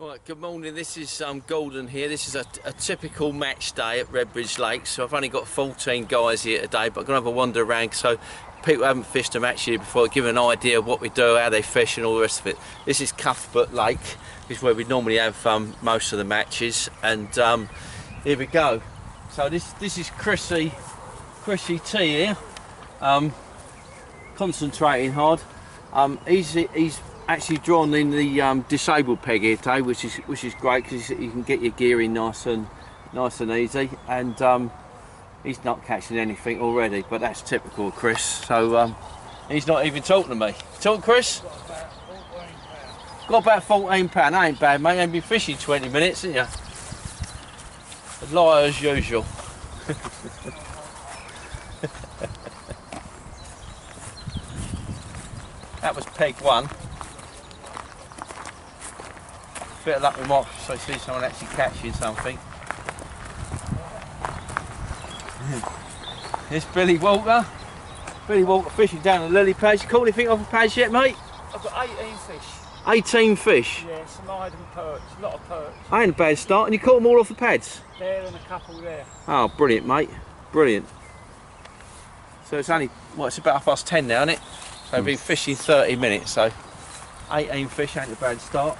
Right, good morning. This is Gordon here. This is a typical match day at Redbridge Lake. So I've only got 14 guys here today, but I'm going to have a wander around so people haven't fished a match here before, give an idea of what we do, how they fish and all the rest of it. This is Cuthbert Lake. This is where we normally have most of the matches. And here we go. So this is Chrissy T here, concentrating hard. He's actually drawn in the disabled peg here today, which is great because you can get your gear in nice and easy, and he's not catching anything already, but that's typical of Chris. So he's not even talking to me. Talk, Chris? Got about 14 pound. That ain't bad, mate. Ain't been fishing 20 minutes, ain't you? A liar as usual. That was peg one. Bit of luck we might see someone actually catching something. It's Billy Walker. Billy Walker fishing down the lily pads. You caught anything off the pads yet, mate? I've got 18 fish. 18 fish? Yeah, some hide and perch, a lot of perch. Ain't a bad start, and you caught them all off the pads? There and a couple there. Oh, brilliant, mate. Brilliant. So it's only, well, it's about 10:30 now, isn't it? So I've been fishing 30 minutes, so 18 fish ain't a bad start.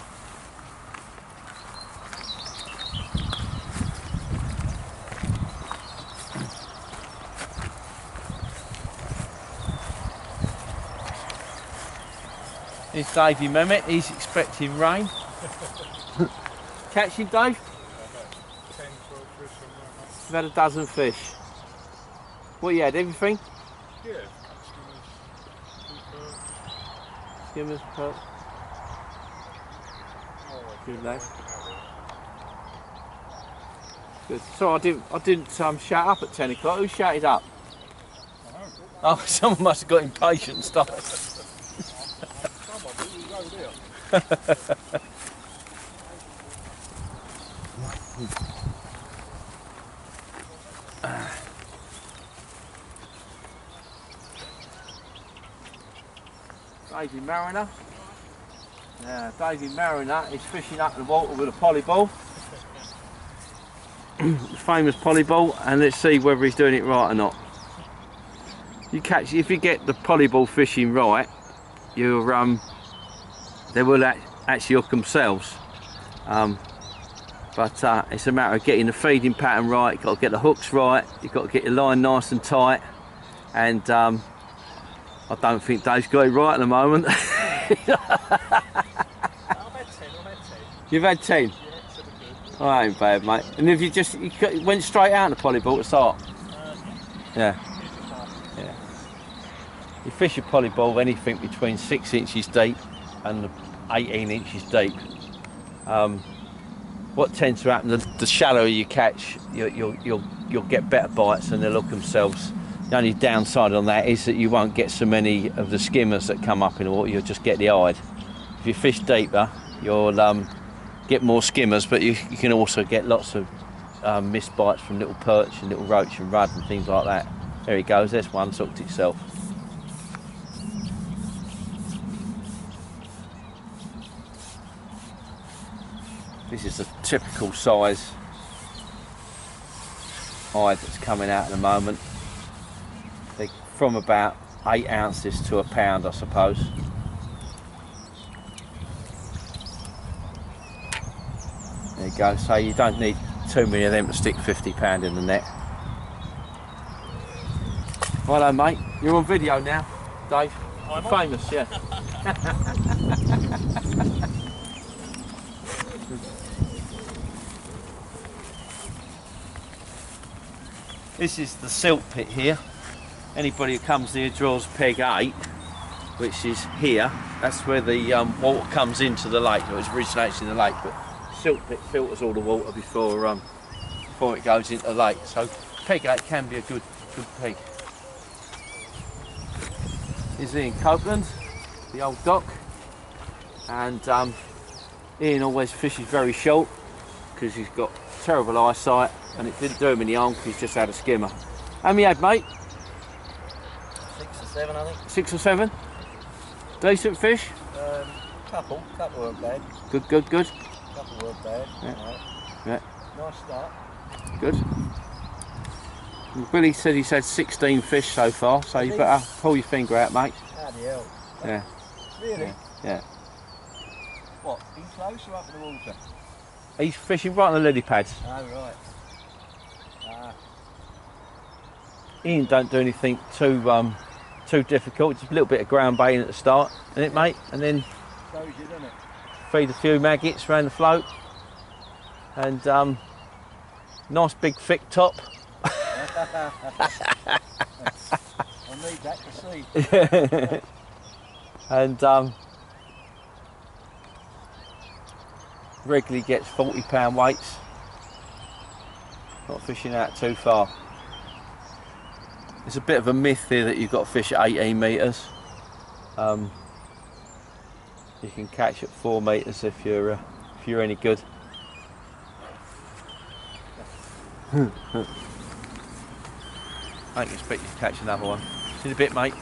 Here's Davey Mehmet, he's expecting rain. Catching, Dave? 10, 12 fish. You've had a dozen fish. What you had, everything? Yeah, Skimmers, perch. Good lad. Good. So I didn't shout up at 10 o'clock. Who shouted up? Oh, someone must have got impatient and stuff. Davey Mariner. Yeah, Davey Mariner is fishing up the water with a polyball. The famous polyball, and let's see whether he's doing it right or not. If you get the polyball fishing right, you're they will actually hook themselves, but it's a matter of getting the feeding pattern right. You've got to get the hooks right, you've got to get your line nice and tight, and I don't think Dave's got it right at the moment. I've had 10. You've had 10? Yeah, should be good. Oh, that ain't bad, mate. And if you went straight out in the polyball to start? Yeah. Yeah. You fish a polyball anything between 6 inches deep and 18 inches deep. What tends to happen, the shallower you catch, you'll get better bites and they'll hook themselves. The only downside on that is that you won't get so many of the skimmers that come up in the water. You'll just get the hide. If you fish deeper, you'll get more skimmers, but you can also get lots of missed bites from little perch and little roach and rudd and things like that. There he goes. There's one hooked itself. This is the typical size hide that's coming out at the moment. They're from about 8 ounces to a pound, I suppose. There you go. So you don't need too many of them to stick 50 pound in the net. Righto, mate. You're on video now, Dave. I'm famous, yeah. This is the silt pit here. Anybody who comes here draws peg 8, which is here. That's where the water comes into the lake. It originates in the lake, but silt pit filters all the water before it goes into the lake. So peg 8 can be a good peg. Here's Ian Copeland, the old dock, and Ian always fishes very short because he's got terrible eyesight, and it didn't do him any harm because he's just had a skimmer. How many had, mate? 6 or 7, I think. 6 or 7? Decent fish? Couple weren't bad. Good. Couple weren't bad. Yeah. No. Yeah. Nice start. Good. Billy said he's had 16 fish so far, so you Has he? better pull your finger out, mate. Bloody hell. Yeah. Really? Yeah. Yeah. What, in close or up in the water? He's fishing right on the lily pads. Oh, right. Ah, Ian don't do anything too difficult, just a little bit of ground baiting at the start, isn't it, mate? And then shows you, doesn't it? feed a few maggots around the float. And nice big thick top. I need that to see. And regularly gets 40-pound weights. Not fishing out too far. It's a bit of a myth here that you've got to fish at 18 metres. You can catch at 4 metres if you're any good. I don't expect you to catch another one. See you in a bit, mate.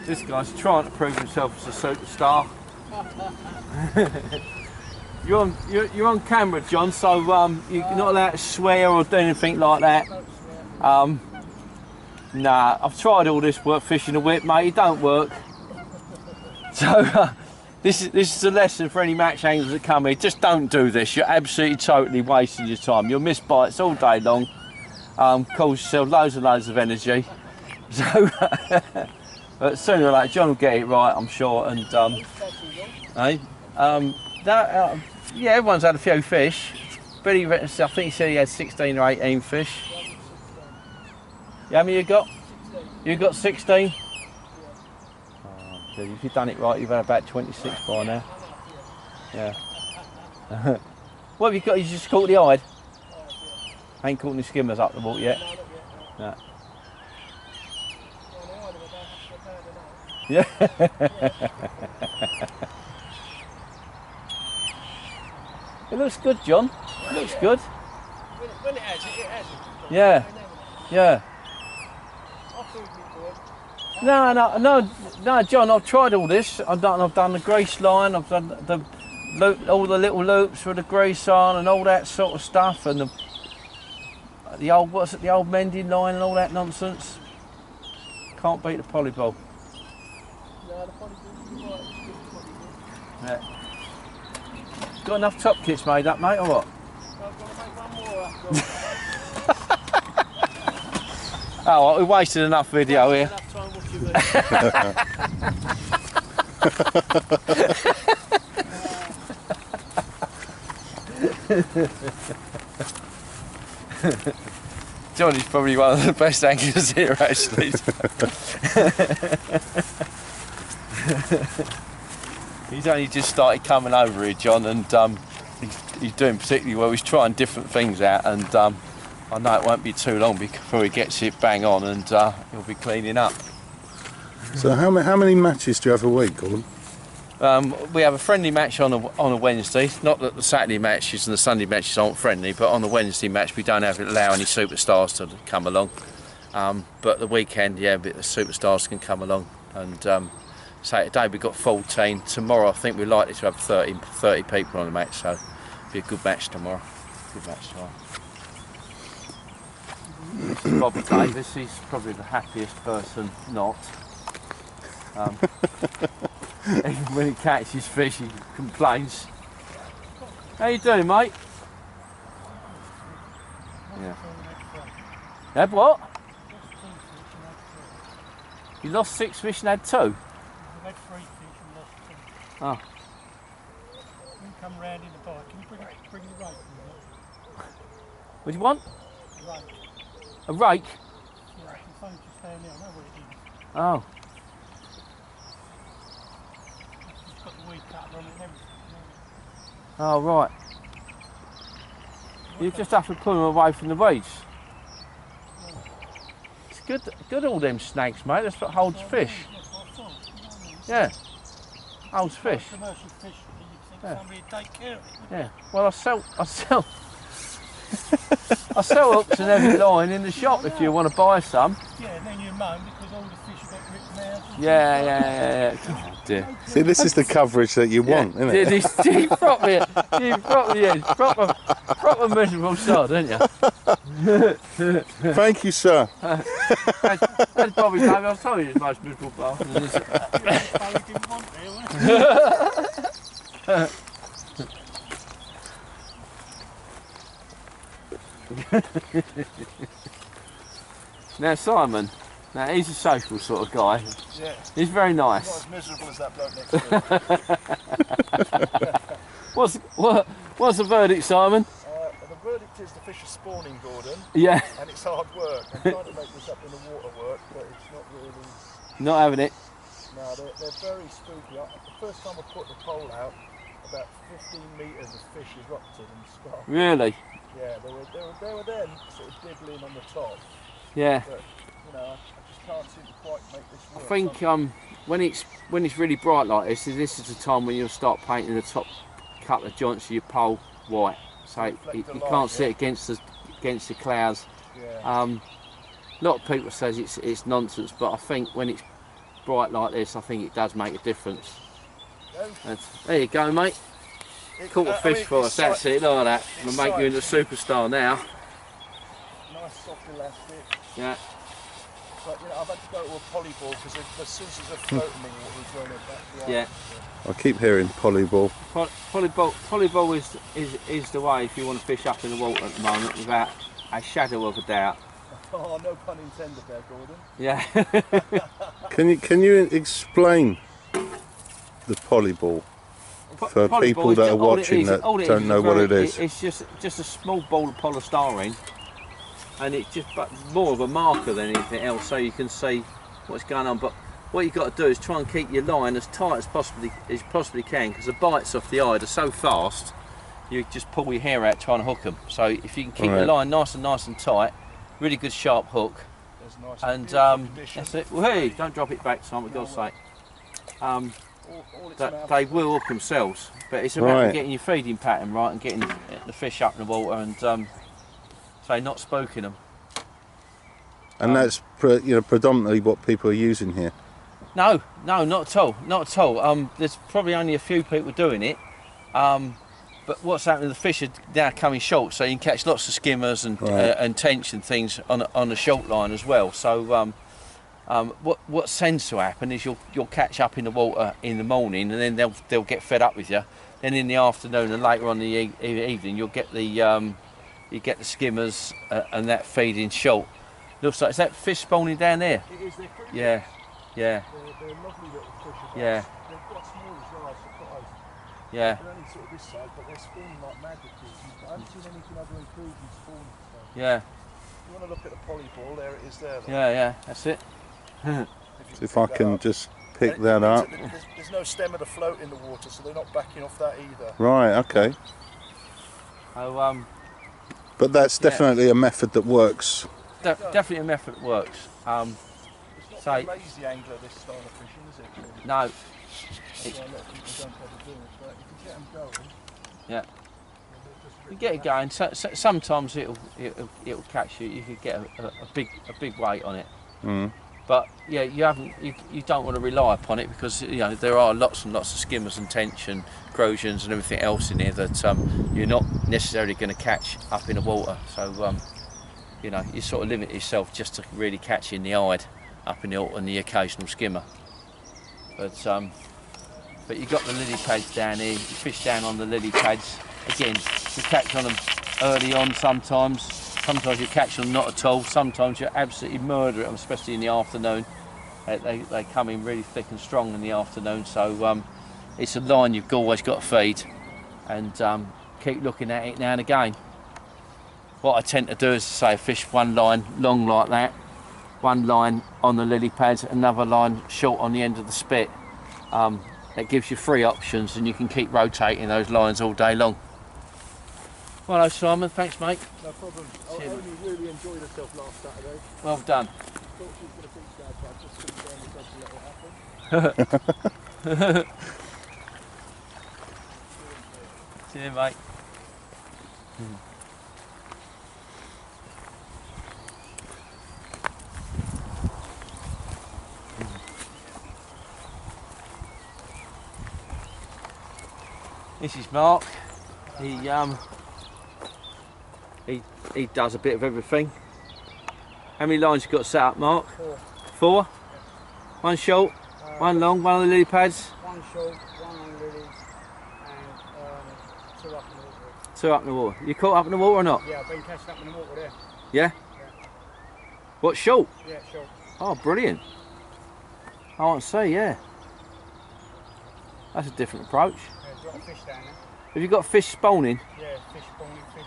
This guy's trying to prove himself as a superstar. You're on camera, John, so you're not allowed to swear or do anything like that. Nah, I've tried all this work fishing a whip, mate. It don't work. So this is a lesson for any match anglers that come here. Just don't do this. You're absolutely totally wasting your time. You'll miss bites all day long. Cause yourself loads and loads of energy. So. But sooner or later, John will get it right, I'm sure. And yeah, everyone's had a few fish. Billy, I think he said he had 16 or 18 fish. Yeah, how many you got? 16. You got 16? Oh, dude, if you've done it right, you've had about 26 by now. Yeah. What have you got? You just caught the hide? Ain't caught any skimmers up the water yet? No. Yeah. It looks good, John. It looks good. When it has it has it. Yeah. Yeah. No, John. I've tried all this. I've done the grease line. I've done all the little loops for the grease on and all that sort of stuff, and the old mending line and all that nonsense. Can't beat the polyball. Yeah. Got enough top kits made up, mate, or what? I've got to make one more up. Oh, well, we wasted enough video here. Enough time watching me. Johnny's probably one of the best anglers here, actually. He's only just started coming over here, John, and he's doing particularly well. He's trying different things out, and I know it won't be too long before he gets it bang on, and he'll be cleaning up. So how many matches do you have a week, Gordon? We have a friendly match on a Wednesday. Not that the Saturday matches and the Sunday matches aren't friendly, but on the Wednesday match we don't allow any superstars to come along. But the weekend, yeah, the superstars can come along. And Saturday we've got 14. Tomorrow I think we're likely to have 30 people on the match, so it'll be a good match tomorrow. Good match tomorrow. This is Bob Davis. He's probably the happiest person not. Even when he catches fish, he complains. How you doing, mate? Yeah. Had what? You lost 6 fish and had 2? I've had 3 fish and lost 2. Oh. You come round in the bike. Can you bring the rake? What do you want? Rake. A rake? Yeah, the phone's just down there. I know where it is. Oh. It's got the weed cutter on it and everything. Oh, right. You just have to pull them away from the weeds. It's good all them snags, mate. That's what holds fish. That's what I thought. Yeah. Holds fish. Commercial fish. somebody to take care of it. Yeah. Well, I sell I sell hooks and every line in the shop if you want to buy some. Yeah, and then you moan because all the fish have got written out. Yeah. Oh dear. See, this is the coverage that you want, isn't it? You proper miserable sod, aren't you? Thank you, sir. That's Bobby's name. I was telling you, he's the most miserable bastard. Didn't want there, was Now Simon, he's a social sort of guy. Yeah. He's very Not nice. as miserable as that bloke next door. What's the verdict, Simon? The verdict is the fish are spawning, Gordon, Yeah, and it's hard work. I'm trying to make this up in the water work, but it's not really. not having it. No, they're very spooky. The first time I put the pole out, about 15 metres of fish erupted and started. Really? Yeah, they were then sort of dibbling on the top, Yeah. but you know, I just can't seem to quite make this I work. think when it's really bright like this is the time when you'll start painting the top couple of joints of your pole white, so you can't see it against the clouds. Yeah. A lot of people says it's nonsense, but I think when it's bright like this, I think it does make a difference. There you go, mate. Caught a fish for us. That's it, like that. We'll make you into a superstar now. Nice soft elastic. Yeah. But you know, I've had to go to a polyball because as soon as there's a float in the water, it's going back to Yeah. I keep hearing polyball. Polyball is the way if you want to fish up in the water at the moment without a shadow of a doubt. Oh, no pun intended there, Gordon. Yeah. Can you explain the polyball for Polyball people is that just- are watching that all it don't know what it is? It's just a small ball of polystyrene, and it's just more of a marker than anything else, so you can see what's going on. But what you've got to do is try and keep your line as tight as possibly can, because the bites off the eye are so fast. You just pull your hair out trying to hook them. So if you can keep your line nice and tight, really good sharp hook, There's nice and condition. that's it. Well, hey, don't drop it back, Simon. God's sake. All it's That about- they will hook themselves, but it's about Right. getting your feeding pattern right and getting the fish up in the water and say not spooking them. And that's predominantly what people are using here. No, not at all, not at all. There's probably only a few people doing it, but what's happening? The fish are now coming short, so you can catch lots of skimmers and and tench and things on a short line as well. So what tends to happen is you'll catch up in the water in the morning, and then they'll get fed up with you. Then in the afternoon and later on in the evening, you'll get the skimmers and that feeding short. Looks like, is that fish spawning down there? It is, they're pretty. Yeah. They're lovely little fish. Yeah. They've got small as well, I was surprised. Yeah. They're only sort of this size, but they're spawning like magic. I haven't seen anything other inclusions spawning. So. Yeah. If you want to look at the polyball, there it is there. Look. Yeah, that's it. If I can just pick that up. There's no stem of the float in the water, so they're not backing off that either. Right, okay. So, But that's definitely a method that works. definitely a method that works. It's not So- for a lazy angler, this style of fishing, is it? Really? No, That's why a lot of people don't bother doing it, but if you get them going, yeah, they'll just you rip get it them out. going. So sometimes it'll catch you. You could get a big weight on it. Mm. But yeah, you don't want to rely upon it because there are lots and lots of skimmers and tench and corrosions and everything else in here that you're not necessarily going to catch up in the water. So you sort of limit yourself just to really catching the eyed up in the water and the occasional skimmer. But you've got the lily pads down here. You fish down on the lily pads. Again, you catch on them early on sometimes. Sometimes you catch them not at all. Sometimes you absolutely murder them, especially in the afternoon. They come in really thick and strong in the afternoon. So it's a line you've always got to feed, and keep looking at it now and again. What I tend to do is say fish one line long like that, one line on the lily pads, another line short on the end of the spit. That gives you 3 options, and you can keep rotating those lines all day long. Well, Simon, thanks, mate. No problem. I Cheers. only really enjoyed herself last Saturday. Well done. Thought she was going to beat Dad, but I just couldn't go on the to let it happen. See you, mate. This is Mark. He does a bit of everything. How many lines you got set up, Mark? 4. 4? One short, one long, one of the lily pads. One short, one on lilies, and 2 up in the water. 2 up in the water. You caught up in the water or not? Yeah, I've been catching up in the water there. Yeah? What, short? Yeah, short. Oh, brilliant. I want to see, yeah. That's a different approach. Yeah, there's a lot of fish down there. Have you got fish spawning? Yeah, fish spawning, fish,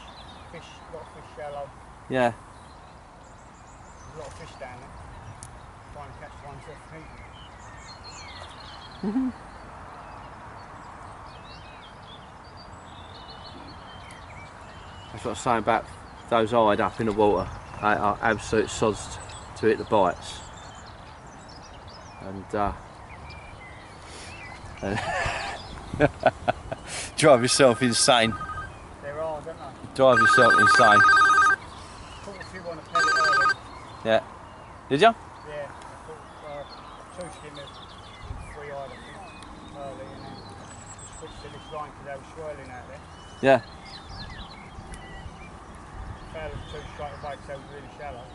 a lot of fish shallow. Yeah. There's a lot of fish down there. Trying to catch ones off me. That's what I was saying about those eyed up in the water. They are absolute sods to hit the bites. And drive yourself insane. They're hard, aren't they? Drive yourself insane. Caught a few on a pellet early. Yeah. Did you? Yeah, I caught 2 skimmers and 3 eyed early, and then switched to this line because they were swirling out there. Yeah. Found them 2 straight away because they were really shallow.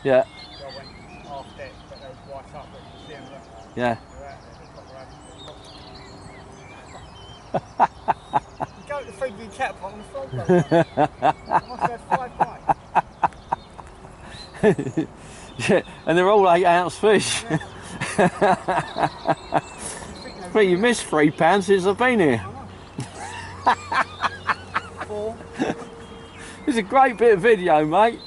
Yeah. So I went half deck, but they was white up, but you could see them. Look, Yeah. they're out there. They've got rabbits. You go to feed your cat pot on the frog boat. I must have had 5 bites. Yeah, and they're all 8-ounce fish. Well, you missed £3 since I've been here. 4. It's a great bit of video, mate.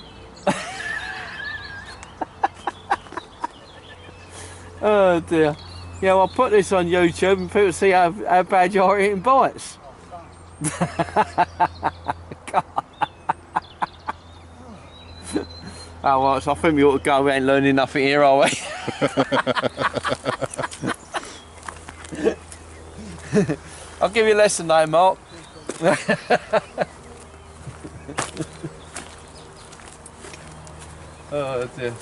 Oh dear. Yeah, well, I'll put this on YouTube and people see how bad you are eating bites. Oh, well, so I think we ought to go around learning nothing here, are we? I'll give you a lesson though, Mark. Oh dear.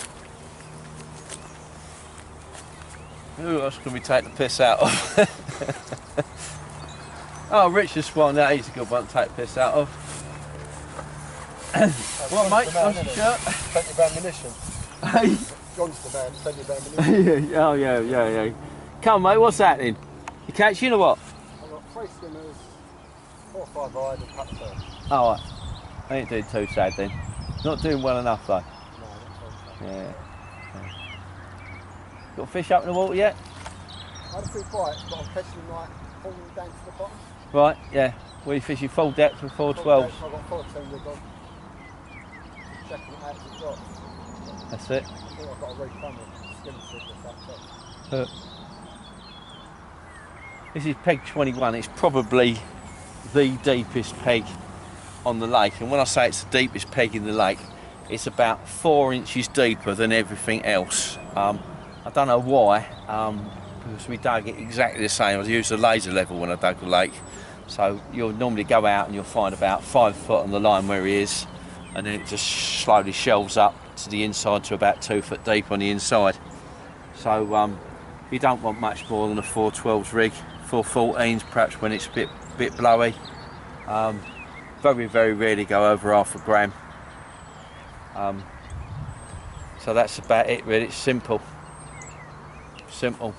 Who else can we take the piss out of? Oh, Richard Swan, that he's a good one to take the piss out of. What, mate? What's your shirt? Plenty of ammunition. Hey. John's the man, plenty of ammunition. Oh, yeah. Come, mate, what's happening? You catching or what? I've got 3 skimmers, 4 or 5 eyed and cutthroat. Oh, right. I ain't doing too sad then. Not doing well enough though. No, not so bad. Yeah. Got a fish up in the water yet? I had a few bites, but I'm catching like falling down to the bottom. Right, yeah. We fishing full depth with 412s. I've got 14 with on. Checking it out as it drops. That's it. I think I've got a refund of skim signals up top. This is peg 21. It's probably the deepest peg on the lake. And when I say it's the deepest peg in the lake, it's about 4 inches deeper than everything else. I don't know why, because we dug it exactly the same. I used a laser level when I dug the lake. So you'll normally go out and you'll find about 5 foot on the line where he is, and then it just slowly shelves up to the inside to about 2 foot deep on the inside. So you don't want much more than a 412s rig, 414s perhaps when it's a bit blowy. Very, very rarely go over half a gram. So that's about it really. It's simple. Simple.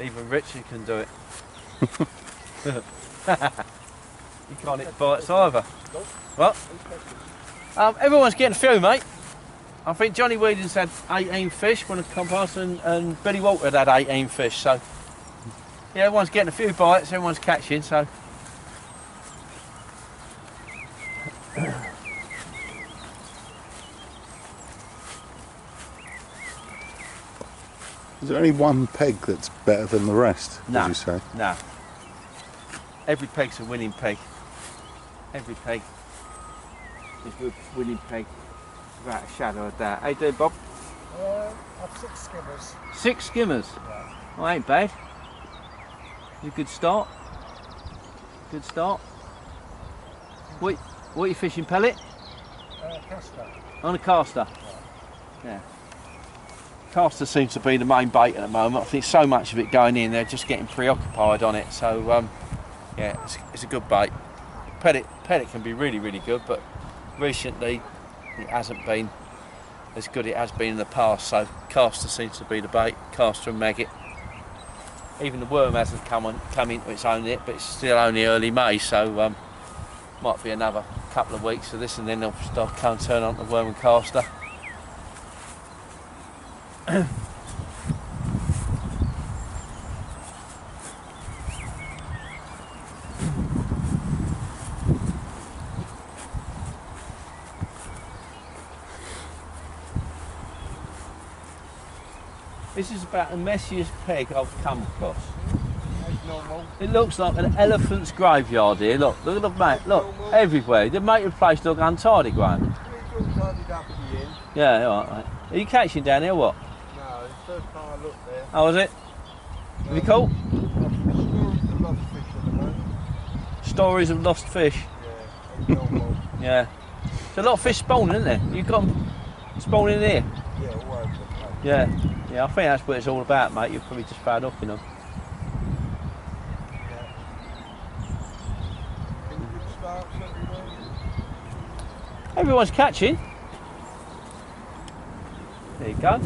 Even Richard can do it. You can't hit bites either. What? Everyone's getting a few, mate. I think Johnny Whedon's had 18 fish when I come past, and Billy Walter had 18 fish. So yeah, everyone's getting a few bites. Everyone's catching. So. Is there only one peg that's better than the rest, No. would you say? No. Every peg's a winning peg. Every peg is a winning peg, without a shadow of doubt. How you doing, Bob? I've 6 skimmers. 6 skimmers? Yeah. Oh, ain't bad. You good start? Good start. What are you fishing, pellet? Castor. On a caster? Yeah. Caster seems to be the main bait at the moment. I think so much of it going in, they're just getting preoccupied on it. So, yeah, it's a good bait. Pellet can be really, really good, but recently it hasn't been as good as it has been in the past. So caster seems to be the bait. Caster and maggot. Even the worm hasn't come into its own yet, but it's still only early May, so might be another couple of weeks of this, and then they'll start turn on the worm and caster. This is about the messiest peg I've come across. That's normal. It looks like an elephant's graveyard here. Look at the mate. Look, everywhere. They make the place look untidy, Graham. It's all tidied up at the end. Yeah, all right, mate. Are you catching down here or what? No, it's the first time I looked there. Oh, was it? Have you caught? Stories of lost fish at the moment. Stories of lost fish. Yeah, it's normal. Yeah. There's a lot of fish spawning, isn't there? You've got them spawning here? Yeah, all over the place. Yeah. Yeah, I think that's what it's all about, mate. You've probably just found hook in them. Yeah. Any good starts everywhere? Everyone's catching. There you go. I've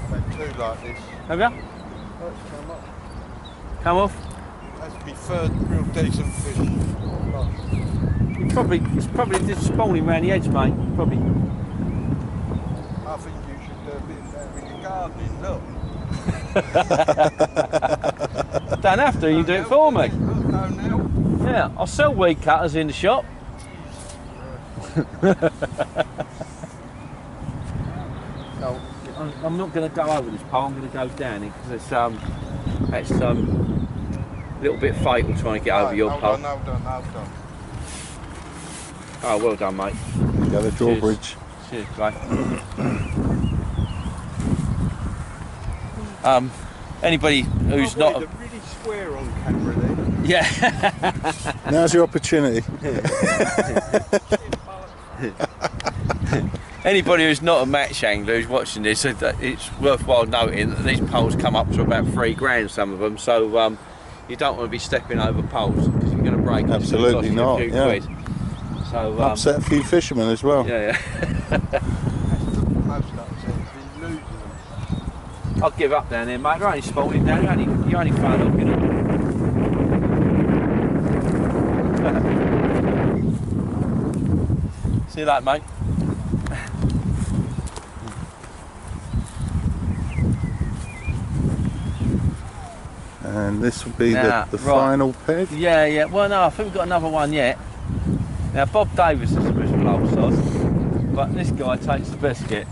had two like this. Have you? Oh, it's come up. Come off. That's my third real decent fish. Lost. It's probably just spawning around the edge, mate. Probably. I think you should do a bit down in your gardening, look. Don't have to, you do it for me. Look, no, now. Yeah, I'll sell weed cutters in the shop. So, I'm not going to go over this pole, I'm going to go down it because it's a little bit fatal trying to get over your pole. Hold on. Oh, well done, mate. There you go, the drawbridge. Cheers, mate. Anybody who's not... They're really square on camera then. Yeah. Now's your opportunity. Anybody who's not a match angler who's watching this, it's worthwhile noting that these poles come up to about £3 some of them, so you don't want to be stepping over poles because you're going to break them. Absolutely not, a few yeah. quid. So, Upset a few fishermen as well. Yeah. Most upset, been losing them. I'll give up down there, mate. They're only spawning down there. You're only fun looking at them. See you later, mate. And this will be Now, the right. final peg. Yeah. Well, no, I think we've got another one yet. Now, Bob Davis is a bit of an old sod, but this guy takes the biscuit.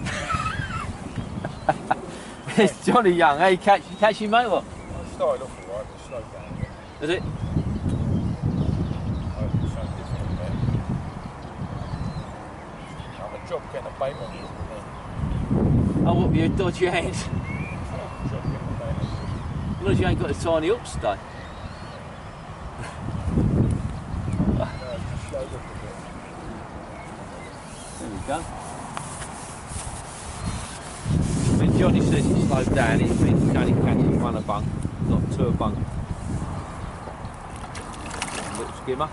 It's Johnny Young. Hey, catch you, mate, what? I started off alright, but slowed down. Is it? I'm a job getting a bait on you. Oh, what, you dodge your hands? Job getting a bait on you. As long as you ain't got the tiny hooks today. Just slowed up a bit. There we go. When Johnny says he slowed down, it means he's only catching one a bunk, not two a bunk. Little skimmer.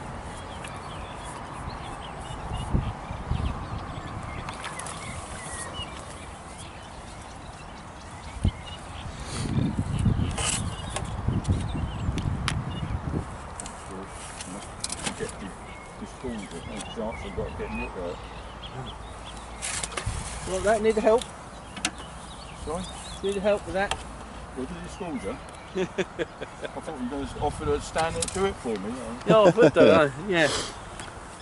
Well, that need help. Sorry? Need help with that. Well, did you scold you? I thought you were going to offer to stand and do it for me. Yeah, I would do. Yeah. I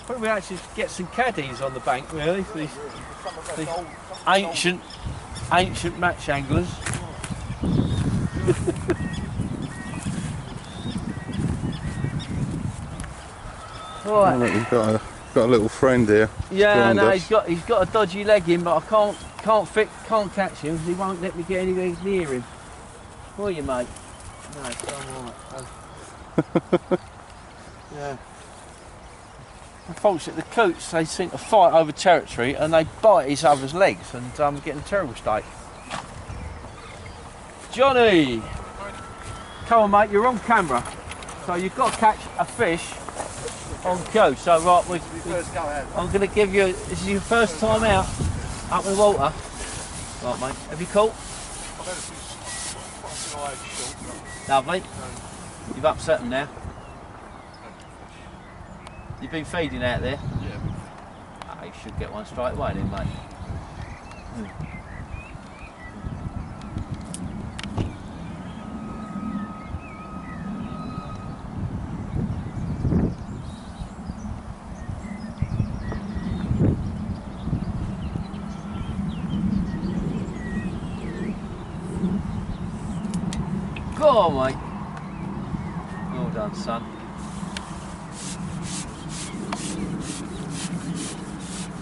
think we actually get some caddies on the bank, really, for these ancient match anglers. Oh, Right. look, we've got a little friend here. Yeah, joined no, us. he's got a dodgy leg in, but I can't catch him because he won't let me get anywhere near him. Will you, mate? No, it's alright. Yeah. Unfortunately, the coots, they seem to fight over territory and they bite each other's legs and get in a terrible state. Johnny! Come on, mate, you're on camera. So you've got to catch a fish on cue. So, right, I'm going to give you, this is your first time out up in the water. Right, mate, have you caught? Lovely. You've upset them now. You've been feeding out there? Yeah. Oh, you should get one straight away then, mate. Go on, mate. Well done, son.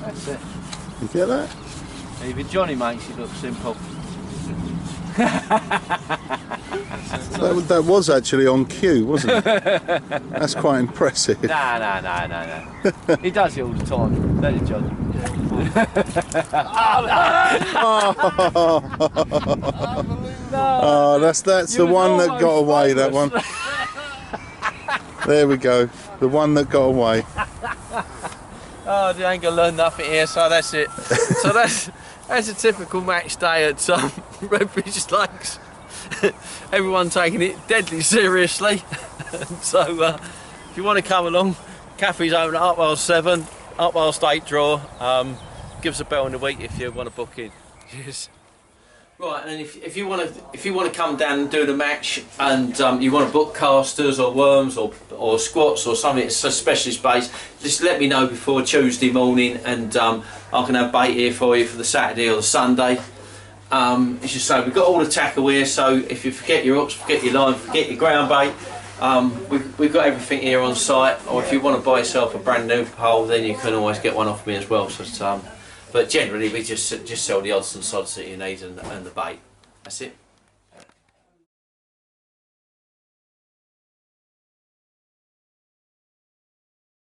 That's it. You get that? Even Johnny makes it look simple. That was actually on cue, wasn't it? That's quite impressive. No. He does it all the time, doesn't he, Johnny? Oh, that's the one that got away, that one. There we go. The one that got away. Oh, they ain't gonna learn nothing here, so that's it. So that's a typical match day at Redbridge Lakes. Everyone taking it deadly seriously. So if you want to come along, Caffee's open at 7:30, 8 draw. Give us a bell in the week if you want to book in. Cheers. Right, and if you want to come down and do the match, and you want to book casters or worms or squats or something that's a specialist base, just let me know before Tuesday morning, and I can have bait here for you for the Saturday or the Sunday. As you say, we've got all the tackle here, so if you forget your hooks, forget your line, forget your ground bait, we've got everything here on site. Or if you want to buy yourself a brand new pole, then you can always get one off me as well. So, but generally we just sell the odds and sods that you need and the bait. That's it.